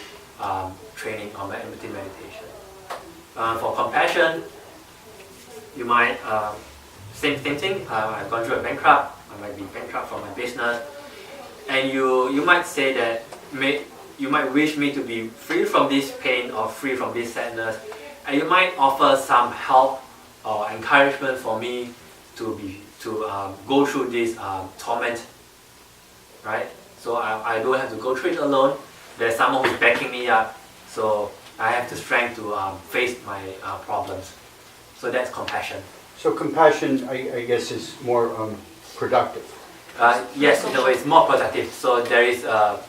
training or my empathy meditation. For compassion, you might same thing. I've gone through a bankrupt. I might be bankrupt from my business, and you might say that you might wish me to be free from this pain or free from this sadness, and you might offer some help or encouragement for me to go through this torment, right? So I don't have to go through it alone. There's someone who's backing me up, so I have the strength to face my problems. So that's compassion. So compassion, I guess, is more productive. Yes, in a way, it's more productive. So there is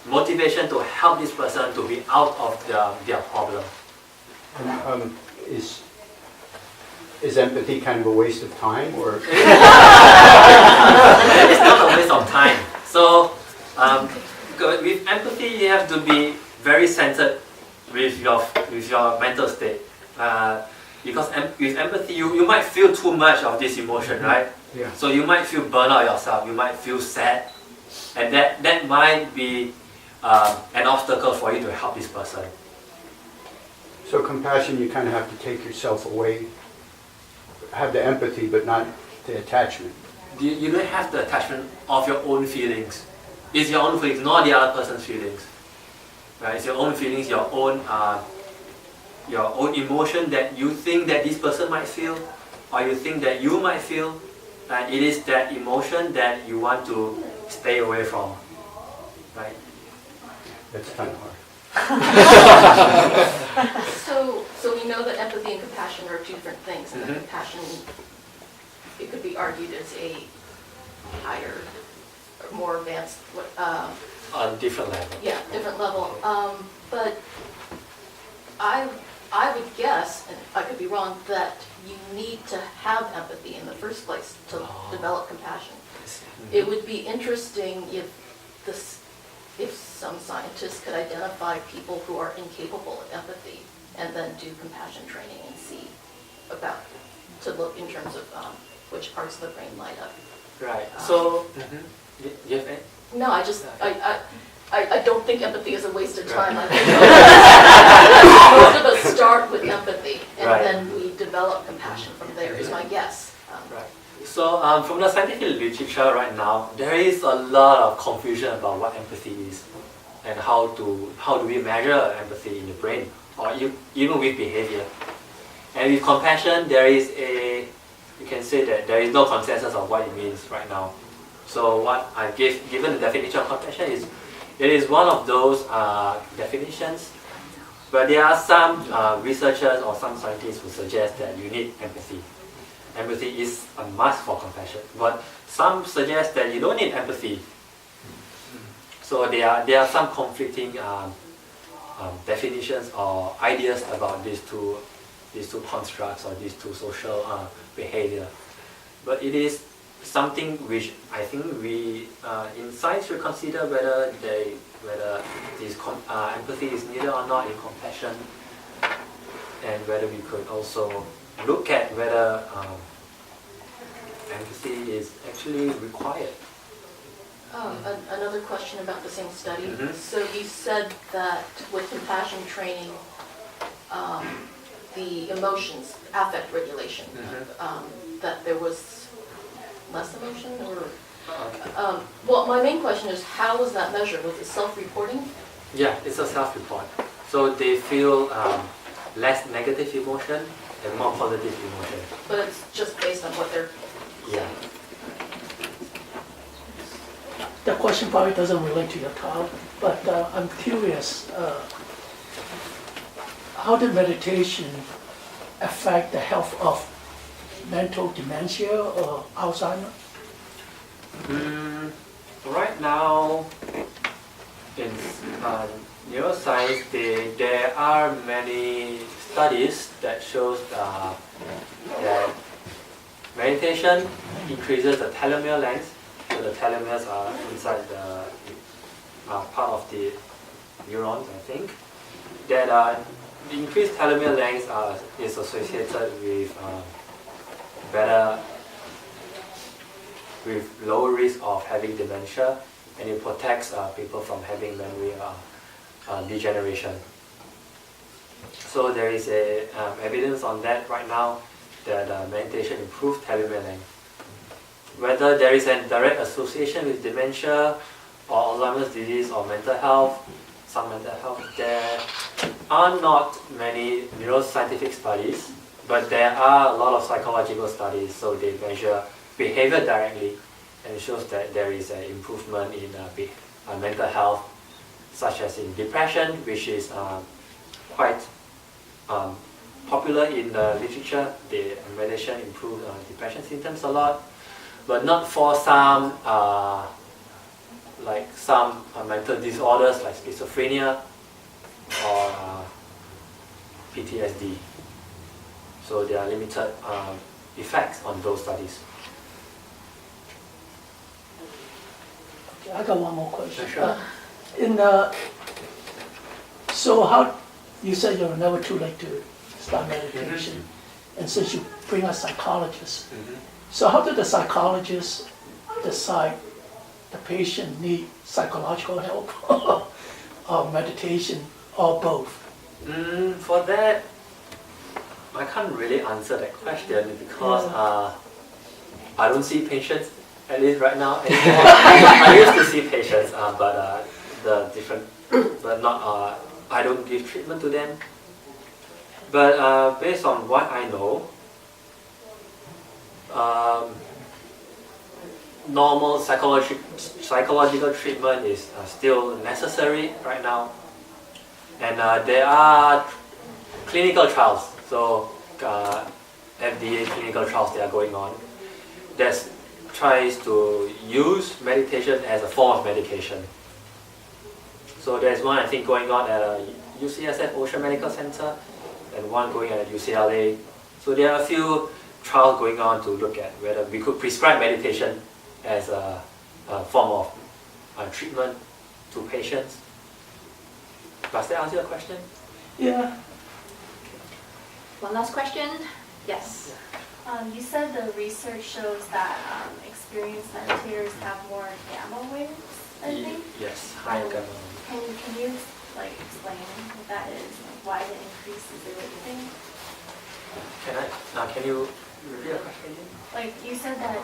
motivation to help this person to be out of their problem. And, is empathy kind of a waste of time, or? It's not a waste of time. So with empathy, you have to be very centered with your mental state. Because with empathy, you might feel too much of this emotion, right? Yeah. So you might feel burnout yourself. You might feel sad, and that might be an obstacle for you to help this person. So compassion, you kind of have to take yourself away, have the empathy, but not the attachment. You don't have the attachment of your own feelings. It's your own feelings, not the other person's feelings. Right? It's your own feelings, your own emotion that you think that this person might feel, or you think that you might feel, and it is that emotion that you want to stay away from. Right? That's kind of hard. So we know that empathy and compassion are two different things, and that compassion, it could be argued as a higher, or more advanced, on different level. Yeah, different level. But I would guess, and I could be wrong, that you need to have empathy in the first place to develop compassion. It would be interesting if this, if some scientists could identify people who are incapable of empathy and then do compassion training and see about, to look in terms of which parts of the brain light up. Right. So, you have any? No, I don't think empathy is a waste of time. I think most of us start with empathy and then we develop compassion from there, is my guess. Right. So from the scientific literature right now, there is a lot of confusion about what empathy is and how do we measure empathy in the brain or even with behavior. And with compassion, there is you can say that there is no consensus of what it means right now. So what I've given the definition of compassion is, it is one of those definitions, but there are some researchers or some scientists who suggest that you need empathy. Empathy is a must for compassion, but some suggest that you don't need empathy. So there are some conflicting definitions or ideas about these two constructs or these two social behavior. But it is something which I think we in science should consider whether this empathy is needed or not in compassion, and whether we could also look at whether empathy is actually required. Another question about the same study. So you said that with compassion training, the emotions, affect regulation, that there was less emotion, or well, my main question is, how was that measured? Was it self-reporting? Yeah, it's a self-report. So they feel less negative emotion and more positive emotion. But it's just based on what they're saying. The question probably doesn't relate to your talk, but I'm curious, how did meditation affect the health of mental dementia or Alzheimer? Right now, in neuroscience, there are many studies that shows that meditation increases the telomere length. So the telomeres are inside the part of the neurons, I think. That the increased telomere length is associated with lower risk of having dementia, and it protects people from having memory degeneration. So there is evidence on that right now that meditation improves telomere length. Whether there is a direct association with dementia or Alzheimer's disease or mental health, some mental health, there are not many neuroscientific studies, but there are a lot of psychological studies. So they measure behavior directly, and it shows that there is an improvement in mental health, such as in depression, which is quite popular in the literature. The meditation improves depression symptoms a lot, but not for some mental disorders like schizophrenia or PTSD. So there are limited effects on those studies. Okay, I got one more question. Sure. So how, you said you're never too late to start meditation, and since you bring a psychologist, so how did the psychologist decide the patient need psychological help or meditation or both? For that, I can't really answer that question because I don't see patients, at least right now anymore. I used to see patients, but I don't give treatment to them. But based on what I know, normal psychological treatment is still necessary right now, and there are clinical trials. So FDA clinical trials that are going on that tries to use meditation as a form of medication. So there's one I think going on at UCSF Ocean Medical Center, and one going at UCLA. So there are a few trials going on to look at whether we could prescribe meditation as a form of treatment to patients. Does that answer your question? Yeah. One last question. Yes. You said the research shows that experienced meditators have more gamma waves, I think. Yes, higher gamma. Can you like explain what that is? Like why it increases the thing? Can you repeat the question again? Like you said that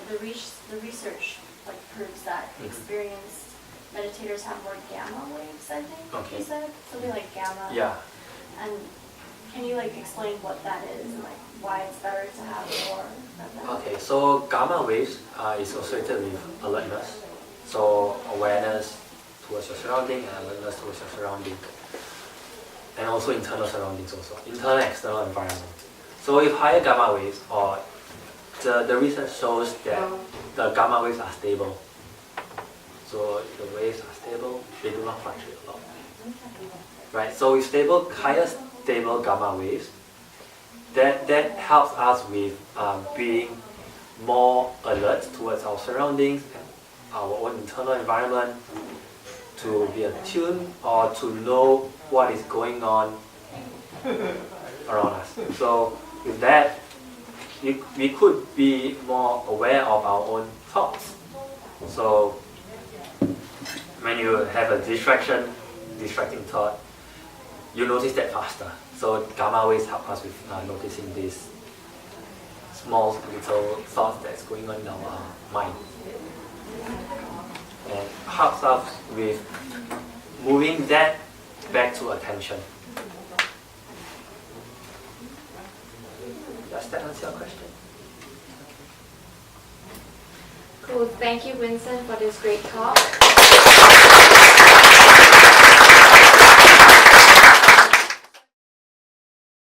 the research like proves that experienced meditators have more gamma waves, I think. Okay. You said something like gamma. Yeah. And can you like explain what that is and like why it's better to have more of that? Okay, so gamma waves is associated with alertness. So awareness towards your surrounding and awareness towards your surrounding. And also internal surroundings also. Internal and external environment. So if higher gamma waves, or the research shows that the gamma waves are stable. So the waves are stable, they do not fluctuate a lot. Right, so with higher stable gamma waves, that helps us with being more alert towards our surroundings and our own internal environment, to be attuned or to know what is going on around us. So with that, we could be more aware of our own thoughts. So when you have a distracting thought, you notice that faster. So gamma waves help us with noticing these small little thoughts that's going on in our mind. And helps us with moving that back to attention. Does that answer your question? Cool. Thank you, Winson, for this great talk.